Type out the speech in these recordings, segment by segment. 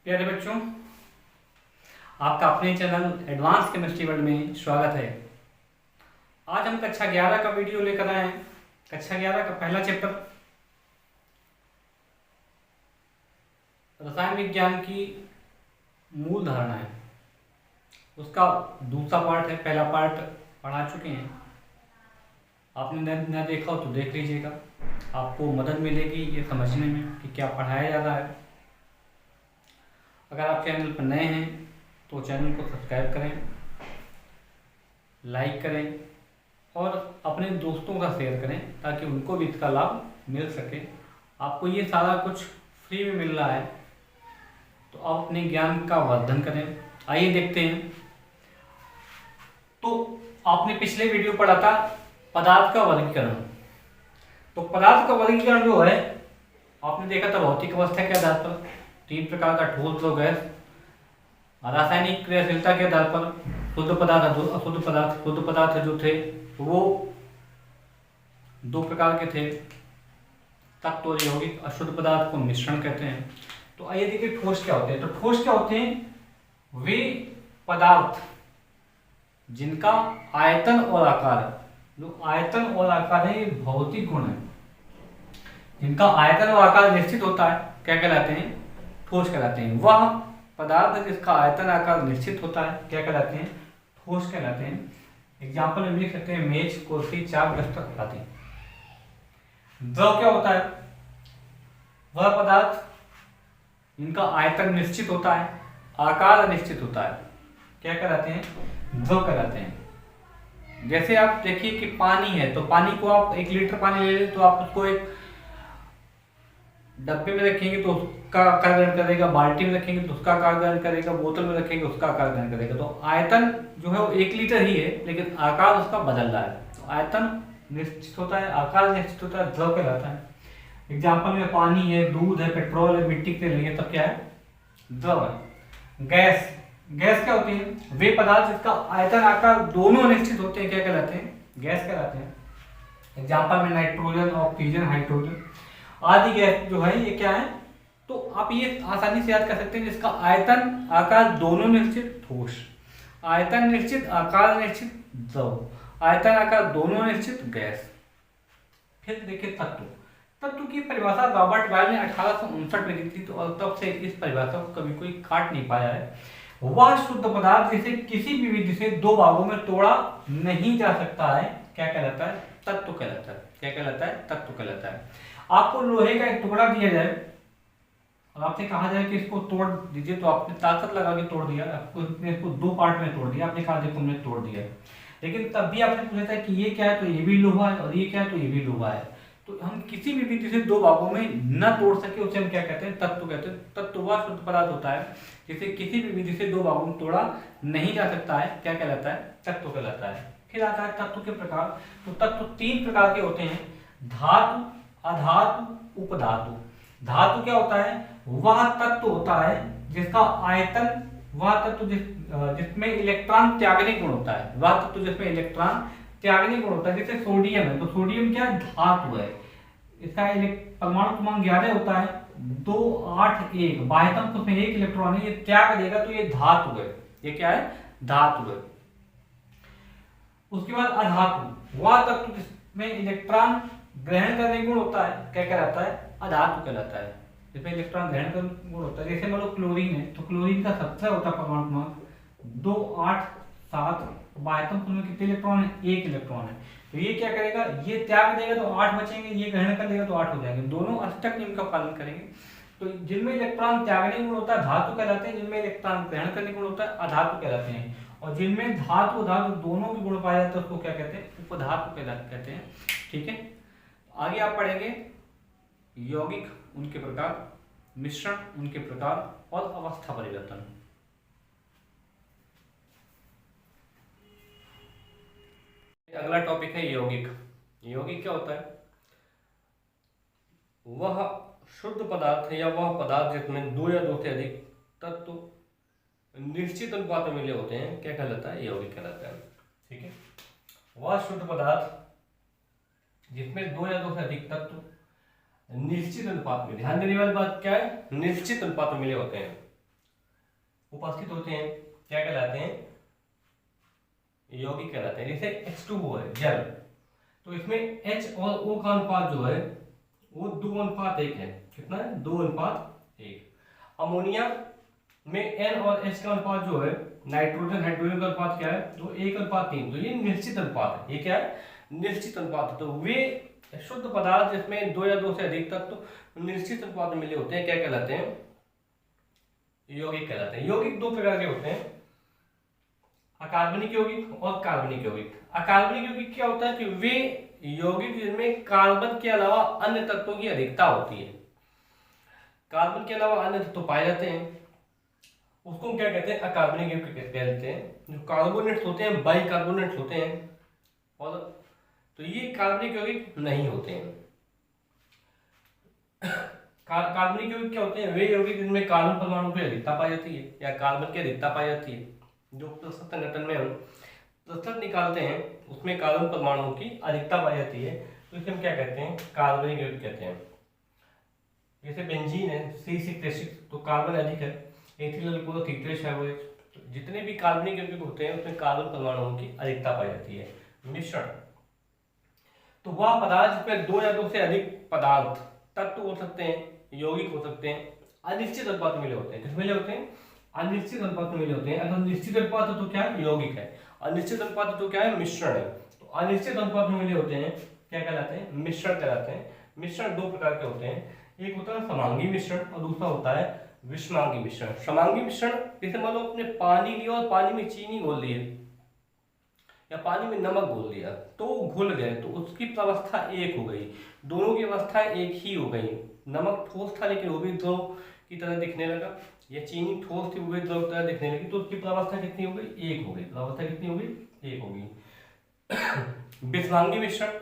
प्यारे बच्चों, आपका अपने चैनल एडवांस केमिस्ट्री वर्ल्ड में स्वागत है। आज हम कक्षा 11 का वीडियो लेकर आए हैं। कक्षा 11 का पहला चैप्टर रसायन विज्ञान की मूल धारणाएं, उसका दूसरा पार्ट है। पहला पार्ट पढ़ा चुके हैं। आपने न देखा हो तो देख लीजिएगा, आपको मदद मिलेगी ये समझने में कि क्या पढ़ाया जा रहा है। अगर आप चैनल पर नए हैं तो चैनल को सब्सक्राइब करें, लाइक करें और अपने दोस्तों का शेयर करें ताकि उनको भी इसका लाभ मिल सके। आपको ये सारा कुछ फ्री में मिल रहा है तो आप अपने ज्ञान का वर्धन करें। आइए देखते हैं। तो आपने पिछले वीडियो पढ़ा था पदार्थ का वर्गीकरण। तो पदार्थ का वर्गीकरण जो है आपने देखा था भौतिक अवस्था के आधार पर, 3 प्रकार का ठोस और गैस, रासायनिक क्रियाशीलता के आधार पर शुद्ध पदार्थ अशुद्ध पदार्थ। शुद्ध पदार्थ जो थे वो 2 प्रकार के थे, तत्व और यौगिक। अशुद्ध पदार्थ को मिश्रण कहते हैं। तो आइए देखिए ठोस क्या होते हैं। तो ठोस क्या होते हैं? वे पदार्थ जिनका आयतन और आकार, जो आयतन और आकार है ये भौतिक गुण है, जिनका आयतन और आकार निश्चित होता है, क्या कहलाते हैं? ठोस कहलाते हैं। वह पदार्थ जिसका आयतन आकार निश्चित होता है क्या कहलाते हैं? ठोस कहलाते हैं। एग्जाम्पल में लिख सकते हैं मेज, कुर्सी, चाक, बिस्तर आदि। द्रव क्या होता है? वह पदार्थ जिनका आयतन निश्चित होता है, आकार निश्चित होता है, क्या कहलाते हैं? द्रव कहलाते हैं। जैसे आप देखिए कि पानी है, तो पानी को आप 1 लीटर पानी ले लें तो आप उसको एक डब्बे में रखेंगे तो उसका आकार ग्रहण करेगा, बाल्टी में रखेंगे तो उसका आकार ग्रहण करेगा, बोतल में रखेंगे उसका आकार ग्रहण करेगा। तो आयतन जो है वो 1 लीटर ही है, लेकिन आकार उसका बदल रहा है। तो आयतन निश्चित होता है, आकार निश्चित होता है, द्रव कहलाता है। एग्जाम्पल में पानी है, दूध है, पेट्रोल है, मिट्टी के तेल है, तब क्या है? द्रव है। गैस, गैस क्या होती है? वे पदार्थ जिसका आयतन आकार दोनों निश्चित होते हैं, क्या कहलाते हैं? गैस कहलाते हैं। एग्जाम्पल में नाइट्रोजन, ऑक्सीजन, हाइड्रोजन आदि गैस जो है ये क्या है? तो आप ये आसानी से याद कर सकते हैं, जिसका आयतन आकार दोनों निश्चित, ठोस। आयतन निश्चित, आकार निश्चित, द्रव। आयतन आकार दोनों निश्चित, गैस। फिर देखिए तत्व। तत्व की परिभाषा रॉबर्ट बॉयल ने 1859 में दी थी, तो तब से इस परिभाषा को कभी कोई काट नहीं पाया है। वह शुद्ध पदार्थ जिसे किसी भी विधि से 2 भागों में तोड़ा नहीं जा सकता है, क्या कहलाता है? तत्व कहलाता है। क्या कहलाता है? तत्व कहलाता है। आपको लोहे का एक टुकड़ा दिया जाए और आपसे कहा जाए कि इसको तोड़ दीजिए, तो आपने ताकत लगा के तोड़ दिया, आपको इसको 2 पार्ट में तोड़ दिया, आपने कहा देखो हमने तोड़ दिया। लेकिन तब भी आपने पूछा था कि ये क्या है, तो ये भी लोहा है, और ये क्या है, तो ये भी लोहा है। तो हम किसी भी विधि से 2 भागों में न तोड़ सके उसे हम क्या कहते हैं? तत्व कहते हैं। तत्व वह शुद्ध पदार्थ होता है जिसे किसी भी विधि से 2 भागों में तोड़ा नहीं जा सकता है, क्या कहलाता है? तत्व कहलाता है। फिर आता है तत्व के प्रकार। तो तत्व 3 प्रकार के होते हैं, धातु, अधातु, उपधातु। धातु क्या होता है? वह तत्व होता है जिसका आयतन, वह तत्व जिसमें इलेक्ट्रॉन त्यागने गुण होता है, वह तत्व जिसमें इलेक्ट्रॉन त्यागने गुण होता है। जैसे सोडियम है, तो सोडियम क्या है? धातु है। इसका परमाणु क्रमांक 11 होता है, 2 8 1। बाह्यतम उसमें 1 इलेक्ट्रॉन है, ये त्याग देगा तो ये धातु है। ये क्या है? धातु है। उसके बाद अधातु, वह तत्व जिसमें इलेक्ट्रॉन ग्रहण करने गुण होता है, क्या कहलाता है? अधातु कहलाता है। जिसमें इलेक्ट्रॉन ग्रहण करने गुण होता है। जैसे मान लो क्लोरीन है, तो क्लोरीन का 17 होता है परमाणु क्रमांक, 2 8 7। बाह्यतम में कितने इलेक्ट्रॉन है? 1 इलेक्ट्रॉन है। तो ये क्या करेगा? ये त्याग देगा तो 8 बचेंगे, ये ग्रहण कर लेगा तो 8 हो जाएंगे। दोनों अष्टक नियम का पालन करेंगे। तो जिनमें इलेक्ट्रॉन त्यागने गुण होता है धातु कहलाते हैं, जिनमें इलेक्ट्रॉन ग्रहण करने गुण होता है अधातु कहलाते हैं। और जिनमें धातु धातु दोनों के गुण पाए जाते हैं उसको क्या कहते हैं? उपधातु कहते हैं। ठीक है, आगे आप पढ़ेंगे यौगिक, उनके प्रकार, मिश्रण, उनके प्रकार और अवस्था परिवर्तन। अगला टॉपिक है यौगिक। यौगिक क्या होता है? वह शुद्ध पदार्थ है या वह पदार्थ जिसमें 2 या 2 से अधिक तत्व निश्चित अनुपात में मिले होते हैं, क्या कहलाता है? यौगिक कहलाता है। ठीक है, वह शुद्ध पदार्थ जिसमें 2 या 2 से अधिक तत्व निश्चित अनुपात में, ध्यान देने वाली बात क्या है? निश्चित अनुपात में मिले होते हैं। उपस्थित होते हैं क्या कहलाते हैं, यौगिक कहलाते हैं। जैसे H2O है जल, तो इसमें H और O का अनुपात जो है वो 2:1 है। कितना है? 2:1। अमोनिया में N और H का अनुपात जो है, नाइट्रोजन हाइड्रोजन का अनुपात क्या है? तो 1:3। तो ये निश्चित अनुपात है। ये क्या है? निश्चित अनुपात है। तो वे शुद्ध पदार्थ जिसमें 2 या 2 से अधिक तत्व निश्चित अनुपात में मिले होते हैं क्या कहलाते हैं? यौगिक कहलाते हैं। यौगिक दो प्रकार के होते हैं, अकार्बनिक यौगिक और कार्बनिक यौगिक। अकार्बनिक यौगिक क्या होता है कि वे यौगिक जिनमें कार्बन के अलावा अन्य तत्वों की अधिकता होती है। कार्बन के अलावा अन्य तत्व पाए जाते हैं, उसको क्या कहते हैं? अकार्बनिक यौगिक कहते हैं। जो कार्बोनेट्स होते हैं, बाइकार्बोनेट्स होते हैं, और तो ये कार्बनिक यौगिक नहीं होते हैं। कार्बनिक यौगिक क्या होते हैं? वे यौगिक जिनमें कार्बन परमाणु की अधिकता पाई जाती है या कार्बन की अधिकता पाई जाती है। जो प्रस्तुत संगठन में हम प्रस्तुत निकालते हैं उसमें कार्बन परमाणुओं की अधिकता पाई जाती है, तो इसे हम क्या कहते हैं? कार्बनिक यौगिक कहते हैं। जैसे बेंजीन है C6H6, तो कार्बन अधिक है। एथिल अल्कोहल C3H5OH, तो जितने भी कार्बनिक यौगिक होते हैं उसमें कार्बन परमाणुओं की अधिकता पाई जाती है। मिश्रण, तो वह पदार्थ जिसमें 2 या 2 से अधिक पदार्थ तत्व हो सकते हैं, यौगिक हो सकते हैं, अनिश्चित अनुपात में मिले होते हैं। किस मिले होते हैं? अनिश्चित अनुपात में मिले होते हैं। अगर निश्चित अनुपात है तो क्या है? यौगिक है। अनिश्चित अनुपात है तो क्या है? मिश्रण है। तो अनिश्चित अनुपात में मिले होते हैं क्या कहलाते हैं? मिश्रण कहलाते हैं। मिश्रण दो प्रकार के होते हैं, एक होता है समांगी मिश्रण और दूसरा होता है विषमांगी मिश्रण। समांगी मिश्रण, जैसे मान लो आपने पानी लिया और पानी में चीनी घोल ली या पानी में नमक घोल दिया, तो घुल गए, तो उसकी प्रावस्था एक हो गई। दोनों की अवस्था एक ही हो गई। नमक ठोस था लेकिन वो भी द्रव की तरह दिखने लगा, या चीनी ठोस थी वो भी द्रव की तरह दिखने लगी, तो उसकी प्रावस्था कितनी हो गई? एक हो गई। प्रावस्था कितनी हो गई? एक हो गई। विषमांगी मिश्रण,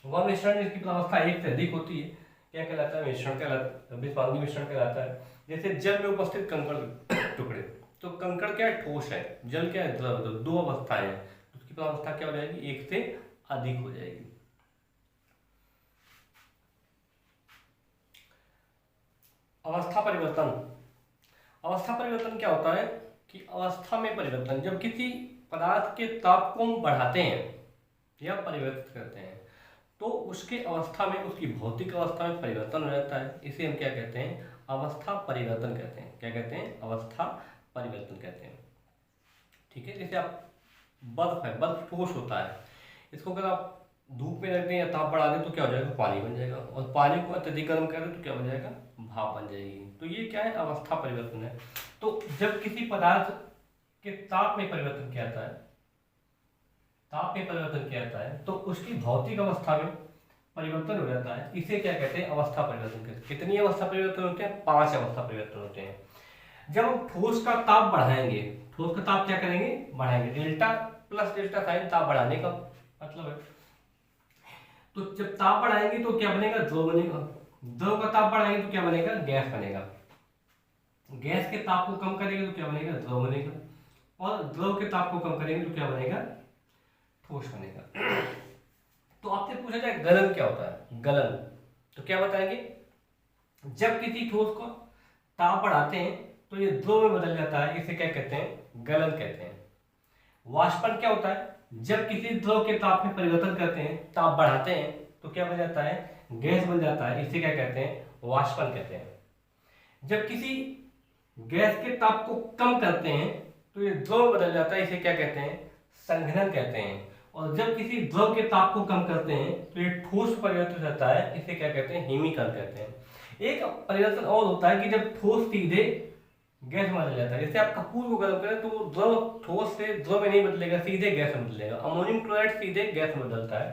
वह मिश्रण जिसकी प्रावस्था एक से अधिक होती है क्या कहलाता है? मिश्रण कहलाता है, विषमांगी मिश्रण कहलाता है। जैसे जल में उपस्थित कंकड़ टुकड़े, तो कंकड़ क्या है? ठोस है, जल क्या है? द्रव। तो दो अवस्थाएं हैं, उसकी प्रावस्था क्या हो जाएगी? एक से अधिक हो जाएगी। अवस्था परिवर्तन, अवस्था परिवर्तन क्या होता है कि अवस्था में परिवर्तन, जब किसी पदार्थ के ताप को हम बढ़ाते हैं या परिवर्तित करते हैं तो उसके अवस्था में, उसकी भौतिक अवस्था में परिवर्तन हो जाता है। इसे हम क्या कहते हैं? अवस्था परिवर्तन कहते हैं। क्या कहते हैं? अवस्था परिवर्तन कहते हैं। ठीक है, जैसे आप बर्फ है, बर्फ ठोस होता है, इसको अगर आप धूप में रख दें या ताप बढ़ा दें तो क्या हो जाएगा? पानी बन जाएगा, और पानी को अत्यधिक गर्म कर दें तो क्या बन जाएगा? भाप बन जाएगी। तो ये क्या है? अवस्था परिवर्तन है। तो जब किसी पदार्थ के ताप में परिवर्तन किया जाता है, ताप में परिवर्तन किया जाता है तो उसकी भौतिक अवस्था में परिवर्तन हो जाता है। इसे क्या कहते हैं? अवस्था परिवर्तन कहते हैं। कितनी अवस्था परिवर्तन होते हैं? 5 अवस्था परिवर्तन होते हैं। जब हम ठोस का ताप बढ़ाएंगे, ठोस का ताप क्या करेंगे? बढ़ाएंगे। डेल्टा प्लस डेल्टा साइन ताप बढ़ाने का मतलब है। तो जब ताप बढ़ाएंगे तो क्या बनेगा? द्रव बनेगा। द्रव का ताप बढ़ाएंगे तो क्या बनेगा? गैस बनेगा। गैस के ताप को कम करेंगे तो क्या बनेगा? द्रव बनेगा। और द्रव के ताप को कम करेंगे तो क्या बनेगा? ठोस बनेगा। तो आपसे पूछा जाए गलन क्या होता है? गलन, तो क्या बताएंगे? जब किसी ठोस को ताप बढ़ाते हैं तो ये द्रव में बदल जाता है, इसे क्या कहते हैं? गलन कहते हैं। वाष्पन क्या होता है? जब किसी द्रव के ताप में परिवर्तन करते हैं, ताप बढ़ाते हैं तो क्या बन जाता है? गैस बन जाता है, इसे क्या कहते हैं? वाष्पन कहते हैं। जब किसी गैस के ताप को कम करते हैं तो ये द्रव बदल जाता है, इसे क्या कहते हैं? संघनन कहते हैं। और जब किसी द्रव के ताप को कम करते हैं तो ये ठोस परिवर्तन होता है, इसे क्या कहते हैं? हिमीकरण कहते हैं। एक परिवर्तन और होता है कि जब ठोस सीधे गैस में बदल जाता है। जैसे आप कपूर को गर्म करें तो द्रव ठोस से द्रव में नहीं बदलेगा, सीधे गैस में बदलेगा। अमोनियम क्लोराइड सीधे गैस में बदलता है,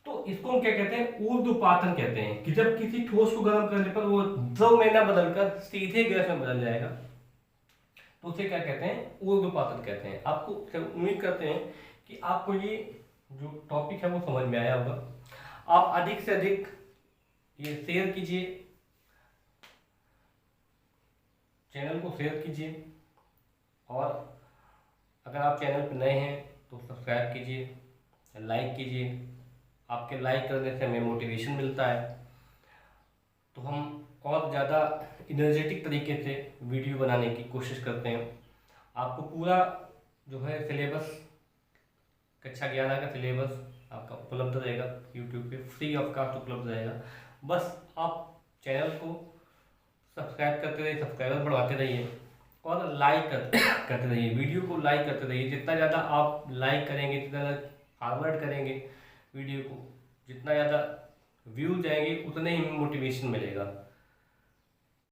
तो इसको हम क्या कहते हैं? ऊर्ध्वपातन कहते हैं। कि जब किसी ठोस को गर्म करने पर वो द्रव में ना बदलकर सीधे गैस में बदल जाएगा तो उसे क्या कहते हैं? ऊर्ध्वपातन कहते हैं। आपको उम्मीद करते हैं कि आपको ये जो टॉपिक है वो समझ में आया होगा। आप अधिक से अधिक ये शेयर कीजिए, चैनल को शेयर कीजिए, और अगर आप चैनल पर नए हैं तो सब्सक्राइब कीजिए, लाइक कीजिए। आपके लाइक करने से हमें मोटिवेशन मिलता है। तो हम और ज़्यादा इनर्जेटिक तरीके से वीडियो बनाने की कोशिश करते हैं। आपको पूरा जो है सिलेबस, कक्षा 11 का सिलेबस आपका उपलब्ध रहेगा यूट्यूब पे, फ्री ऑफ कास्ट उपलब्ध रहेगा। बस आप चैनल को सब्सक्राइब करते रहिए, सब्सक्राइबर बढ़ाते रहिए और लाइक करते रहिए, वीडियो को लाइक करते रहिए। जितना ज़्यादा आप लाइक करेंगे, जितना ज़्यादा फॉरवर्ड करेंगे वीडियो को, जितना ज़्यादा व्यूज आएंगे, उतने ही मोटिवेशन मिलेगा।